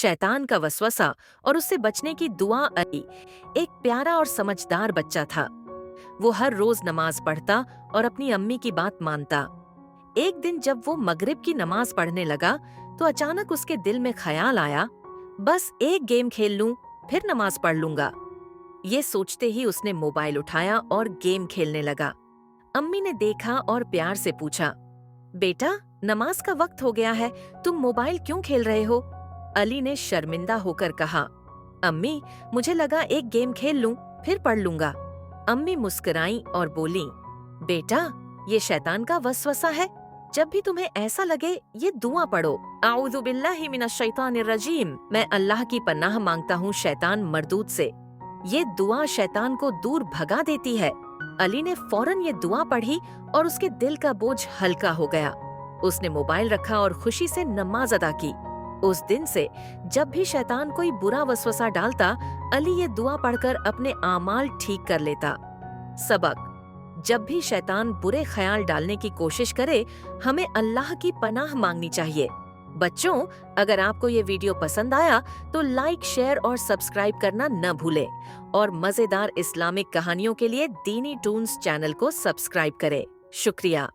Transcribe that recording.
शैतान का वसवसा और उससे बचने की दुआ। अली एक प्यारा और समझदार बच्चा था। वो हर रोज नमाज पढ़ता और अपनी अम्मी की बात मानता। एक दिन जब वो मगरिब की नमाज पढ़ने लगा तो अचानक उसके दिल में ख्याल आया, बस एक गेम खेल लूं, फिर नमाज पढ़ लूंगा। ये सोचते ही उसने मोबाइल उठाया और गेम खेलने लगा। अम्मी ने देखा और प्यार से पूछा, बेटा, नमाज का वक्त हो गया है, तुम मोबाइल क्यों खेल रहे हो? अली ने शर्मिंदा होकर कहा, अम्मी, मुझे लगा एक गेम खेल लूं, फिर पढ़ लूंगा। अम्मी मुस्कुराई और बोली, बेटा, ये शैतान का वसवसा है। जब भी तुम्हें ऐसा लगे ये दुआ पढ़ो, आऊज़ु बिल्लाहि मिनश शैतानिर रजीम, मैं अल्लाह की पनाह मांगता हूँ शैतान मरदूद से। ये दुआ शैतान को दूर भगा देती है। अली ने फौरन ये दुआ पढ़ी और उसके दिल का बोझ हल्का हो गया। उसने मोबाइल रखा और खुशी से नमाज अदा की। उस दिन से जब भी शैतान कोई बुरा वसवसा डालता, अली ये दुआ पढ़कर अपने आमाल ठीक कर लेता। सबक: जब भी शैतान बुरे ख्याल डालने की कोशिश करे, हमें अल्लाह की पनाह मांगनी चाहिए। बच्चों, अगर आपको ये वीडियो पसंद आया तो लाइक, शेयर और सब्सक्राइब करना न भूलें और मजेदार इस्लामिक कहानियों के लिए दीनी टून्स चैनल को सब्सक्राइब करें। शुक्रिया।